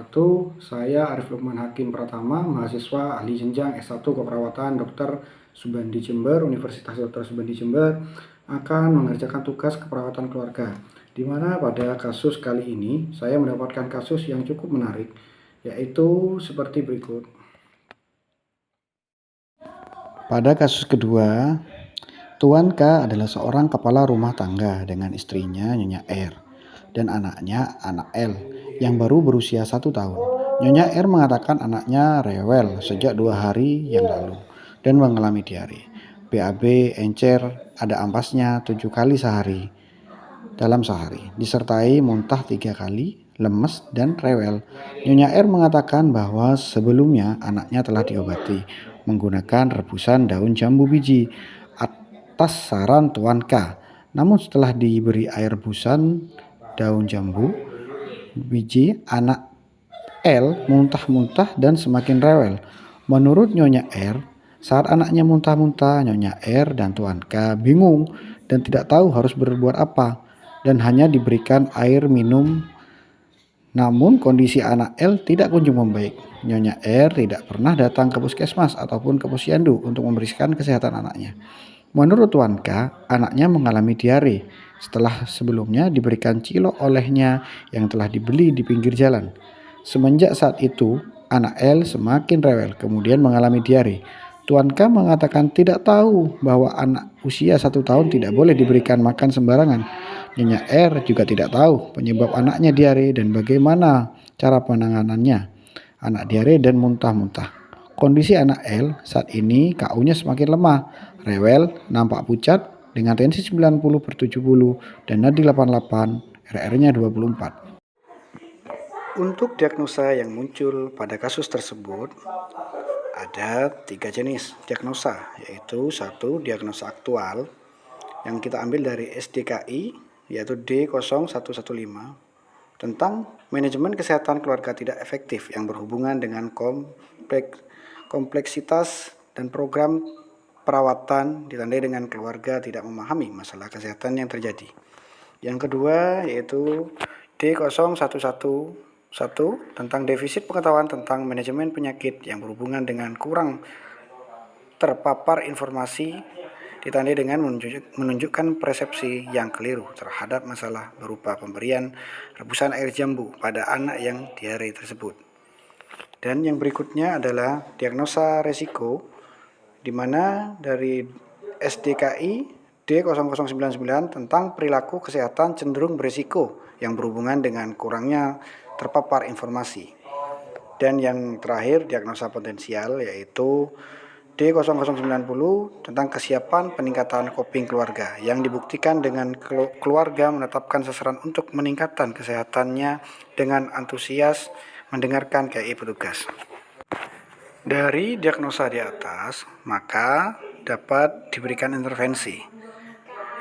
wabarakatuh. Saya Arif Lukman Hakim Pratama, mahasiswa ahli jenjang S1 Keperawatan Dr. Subandi Jember, Universitas Dr. Subandi Jember, akan mengerjakan tugas keperawatan keluarga. Di mana pada kasus kali ini saya mendapatkan kasus yang cukup menarik, yaitu seperti berikut. Pada kasus kedua, Tuan K adalah seorang kepala rumah tangga dengan istrinya Nyonya R dan anaknya anak L yang baru berusia 1 tahun. Nyonya R mengatakan anaknya rewel sejak 2 hari yang lalu dan mengalami diare. BAB, encer, ada ampasnya 7 kali dalam sehari, disertai muntah 3 kali, lemes, dan rewel. Nyonya R mengatakan bahwa sebelumnya anaknya telah diobati menggunakan rebusan daun jambu biji atas saran Tuan K. Namun setelah diberi air rebusan daun jambu biji, anak L muntah-muntah dan semakin rewel. Menurut Nyonya R, saat anaknya muntah-muntah, Nyonya R dan Tuan K bingung dan tidak tahu harus berbuat apa dan hanya diberikan air minum. Namun kondisi anak L tidak kunjung membaik. Nyonya R tidak pernah datang ke puskesmas ataupun ke posyandu untuk memeriksakan kesehatan anaknya. Menurut Tuan K, anaknya mengalami diare setelah sebelumnya diberikan cilok olehnya yang telah dibeli di pinggir jalan. Semenjak saat itu, anak L semakin rewel kemudian mengalami diare. Tuan K mengatakan tidak tahu bahwa anak usia 1 tahun tidak boleh diberikan makan sembarangan. Nyonya R juga tidak tahu penyebab anaknya diare dan bagaimana cara penanganannya anak diare dan muntah-muntah. Kondisi anak L saat ini KU-nya semakin lemah, rewel, nampak pucat, dengan tensi 90/70 dan nadi 88, RR-nya 24. Untuk diagnosa yang muncul pada kasus tersebut, ada 3 jenis diagnosa, yaitu 1. Diagnosa aktual yang kita ambil dari SDKI, yaitu D0115, tentang manajemen kesehatan keluarga tidak efektif yang berhubungan dengan kompleksitas dan program perawatan ditandai dengan keluarga tidak memahami masalah kesehatan yang terjadi. Yang kedua yaitu D0111 tentang defisit pengetahuan tentang manajemen penyakit yang berhubungan dengan kurang terpapar informasi ditandai dengan menunjukkan persepsi yang keliru terhadap masalah berupa pemberian rebusan air jambu pada anak yang diare tersebut. Dan yang berikutnya adalah diagnosa resiko, di mana dari SDKI D0099 tentang perilaku kesehatan cenderung berisiko yang berhubungan dengan kurangnya terpapar informasi. Dan yang terakhir diagnosa potensial yaitu D0090 tentang kesiapan peningkatan coping keluarga yang dibuktikan dengan keluarga menetapkan sasaran untuk meningkatkan kesehatannya dengan antusias mendengarkan KI petugas. Dari diagnosa di atas, maka dapat diberikan intervensi,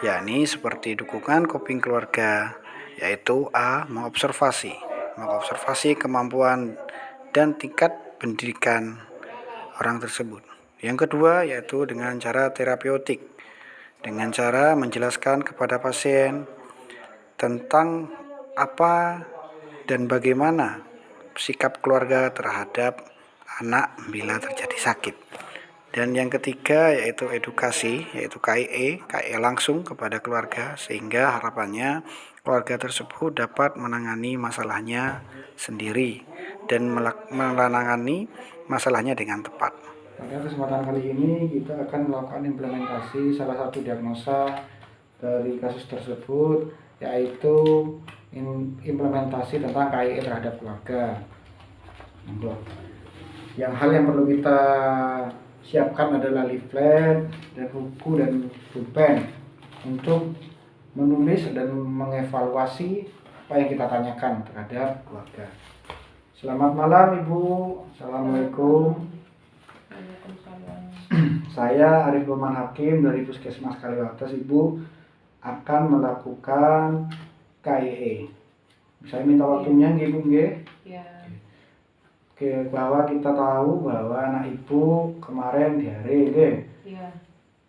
yakni seperti dukungan coping keluarga, yaitu A. Mengobservasi kemampuan dan tingkat pendidikan orang tersebut. Yang kedua yaitu dengan cara terapeutik, dengan cara menjelaskan kepada pasien tentang apa dan bagaimana sikap keluarga terhadap anak bila terjadi sakit. Dan yang ketiga yaitu edukasi, yaitu KIE langsung kepada keluarga, sehingga harapannya keluarga tersebut dapat menangani masalahnya sendiri dan menangani masalahnya dengan tepat. Pada kesempatan kali ini kita akan melakukan implementasi salah satu diagnosa dari kasus tersebut, yaitu implementasi tentang KIE terhadap keluarga. Hal yang perlu kita siapkan adalah leaflet dan buku dan pulpen untuk menulis dan mengevaluasi apa yang kita tanyakan terhadap keluarga. Selamat malam Ibu, Assalamualaikum. Saya Arif Lukman Hakim dari Puskesmas Kaliwates. Ibu akan melakukan KIE. Saya minta waktunya nggih Bu nggih? Ya. Oke, bahwa kita tahu bahwa anak Ibu kemarin diare nggih? Iya.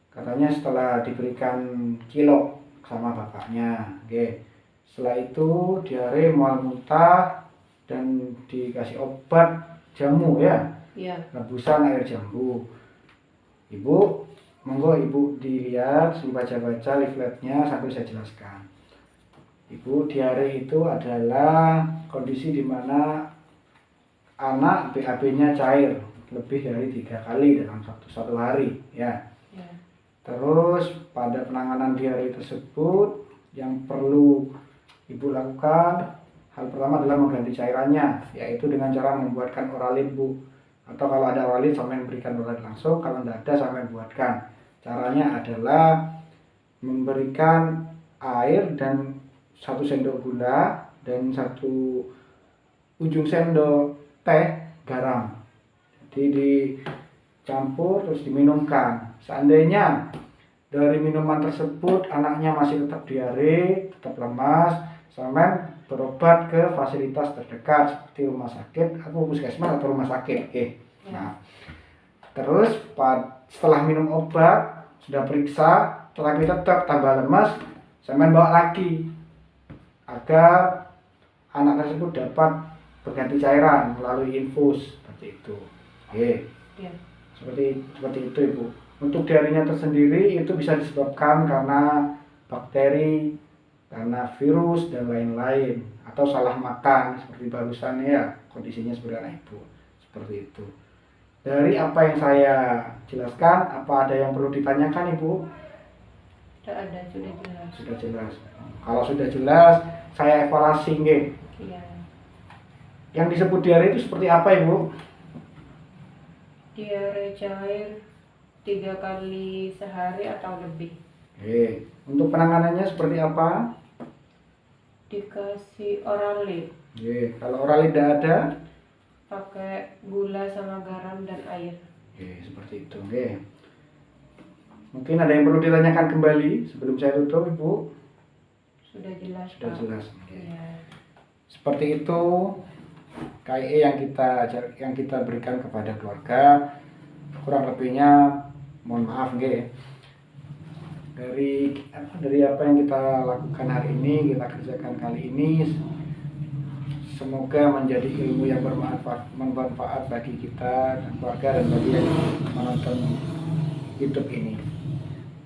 Katanya setelah diberikan cilok sama bapaknya, nggih. Setelah itu diare mual muntah dan dikasih obat jamu ya, Iya. rebusan air jambu. Ibu, monggo ibu dilihat, baca-baca leafletnya sambil saya jelaskan. Ibu, diare itu adalah kondisi di mana anak BAB-nya cair lebih dari 3 kali dalam satu hari ya. Iya. Terus pada penanganan diare tersebut yang perlu ibu lakukan, hal pertama adalah mengganti cairannya, yaitu dengan cara membuatkan oralit bu. Atau kalau ada oralit sampai berikan oralit langsung, kalau tidak ada sampai buatkan. Caranya adalah memberikan air dan 1 sendok gula dan 1 ujung sendok teh garam. Jadi dicampur terus diminumkan. Seandainya dari minuman tersebut anaknya masih tetap diare, tetap lemas, sampai berobat ke fasilitas terdekat seperti rumah sakit atau puskesmas atau rumah sakit. Nah, terus setelah minum obat sudah periksa tetapi tetap tambah lemas, sampai bawa lagi agar anak tersebut dapat berganti cairan melalui infus seperti itu. Iya. Seperti itu ibu. Untuk diarenya tersendiri itu bisa disebabkan karena bakteri, karena virus dan lain-lain, atau salah makan seperti barusan ya, kondisinya sebenarnya ibu seperti itu. Dari apa yang saya jelaskan, apa ada yang perlu ditanyakan ibu? Tidak ada, sudah jelas. Sudah jelas. Kalau sudah jelas, saya evaluasi nggih. Iya. Yang disebut diare itu seperti apa ibu? Diare cair 3 kali sehari atau lebih. Untuk penanganannya seperti apa? Dikasih oralit. Kalau oralit tidak ada, Pakai gula sama garam dan air. seperti itu. Mungkin ada yang perlu ditanyakan kembali sebelum saya tutup ibu? Sudah jelas. Sudah Pak. jelas. Iya. Seperti itu KIE yang kita berikan kepada keluarga. Kurang lebihnya mohon maaf dari apa yang kita lakukan hari ini, kita kerjakan kali ini, semoga menjadi ilmu yang bermanfaat bagi kita dan keluarga dan bagi yang menonton YouTube ini.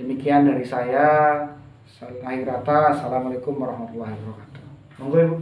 Demikian dari saya. Akhir kata, assalamualaikum warahmatullahi wabarakatuh. Monggo ibu.